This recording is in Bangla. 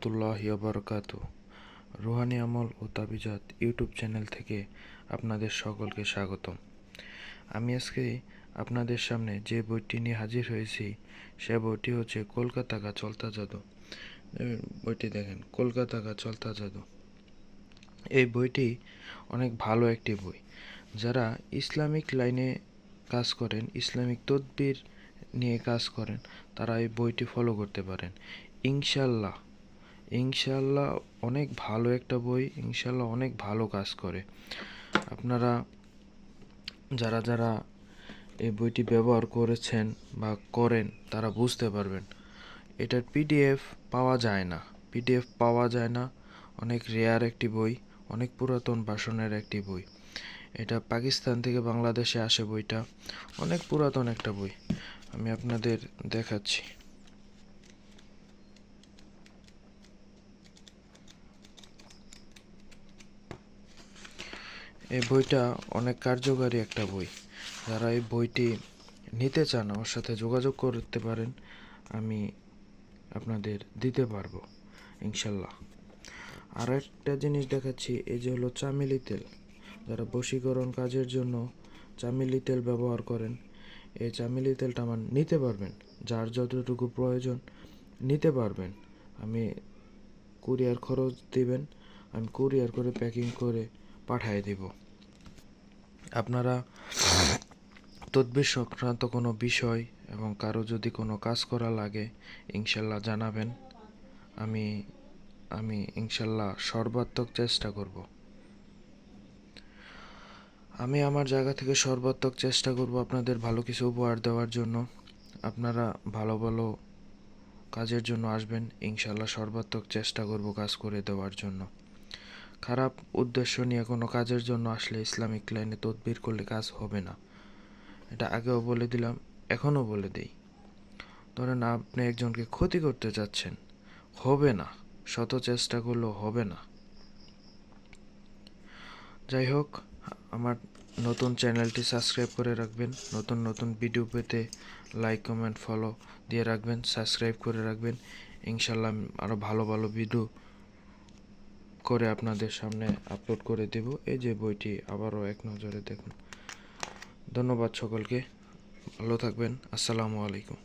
রহমতুল্লাহি ওয়া বারাকাতুহু। রুহানি আমল ও তাবিজাত ইউটিউব চ্যানেল থেকে আপনাদের সকলকে স্বাগতম। আমি আজকে আপনাদের সামনে যে বইটি নিয়ে হাজির হয়েছি সে বইটি হচ্ছে কলকাতা কা চলতা জাদু। বইটি দেখেন, কলকাতা কা চলতা জাদু। এই বইটি অনেক ভালো একটি বই। যারা ইসলামিক লাইনে কাজ করেন, ইসলামিক তদবির নিয়ে কাজ করেন, তারা এই বইটি ফলো করতে পারেন। ইনশাল্লাহ ইনশাল্লাহ অনেক ভালো একটা বই, ইনশাল্লাহ অনেক ভালো কাজ করে। আপনারা যারা যারা এই বইটি ব্যবহার করেছেন বা করেন তারা বুঝতে পারবেন। এটার পিডিএফ পাওয়া যায় না, অনেক রেয়ার একটি বই, অনেক পুরাতন ভার্সনের একটি বই। এটা পাকিস্তান থেকে বাংলাদেশে আসে বইটা, অনেক পুরাতন একটা বই। আমি আপনাদের দেখাচ্ছি। এই বইটা অনেক কার্যকারী একটা বই। যারা এই বইটি নিতে চান আমার সাথে যোগাযোগ করতে পারেন, আমি আপনাদের দিতে পারবো ইনশাল্লাহ। আর একটা জিনিস দেখাচ্ছি, এই যে হলো চামেলি তেল। যারা বশীকরণ কাজের জন্য চামেলি তেল ব্যবহার করেন, এই চামেলি তেলটা আমার নিতে পারবেন, যার যতটুকু প্রয়োজন নিতে পারবেন। আমি কুরিয়ার খরচ দিবেন, আমি কুরিয়ার করে প্যাকিং করে পাঠিয়ে দেব। আপনারা তদবির সংক্রান্ত কোনো বিষয় এবং কারো যদি কোনো কাজ করা লাগে ইনশাল্লাহ জানাবেন। আমি ইনশাল্লাহ সর্বাত্মক চেষ্টা করব। আমি আমার জায়গা থেকে সর্বাত্মক চেষ্টা করব আপনাদের ভালো কিছু উপহার দেওয়ার জন্য। আপনারা ভালো ভালো কাজের জন্য আসবেন, ইনশাল্লাহ সর্বাত্মক চেষ্টা করব কাজ করে দেওয়ার জন্য। খারাপ উদ্দেশ্য নিয়ে কোনো কাজের জন্য আসলে ইসলামিক লাইনে তদবির করলে কাজ হবে না। এটা আগেও বলে দিলাম, এখনও বলে দিই। ধরেন আপনি একজনকে ক্ষতি করতে যাচ্ছেন, হবে না, শত চেষ্টা করলেও হবে না। যাই হোক, আমার নতুন চ্যানেলটি সাবস্ক্রাইব করে রাখবেন। নতুন নতুন ভিডিও পেতে লাইক, কমেন্ট, ফলো দিয়ে রাখবেন, সাবস্ক্রাইব করে রাখবেন। ইনশাল্লাহ আরও ভালো ভালো ভিডিও করে আপনাদের সামনে আপলোড করে দেব। এই যে বইটি আবারও এক নজরে দেখুন। ধন্যবাদ সকলকে, ভালো থাকবেন। আসসালামু আলাইকুম।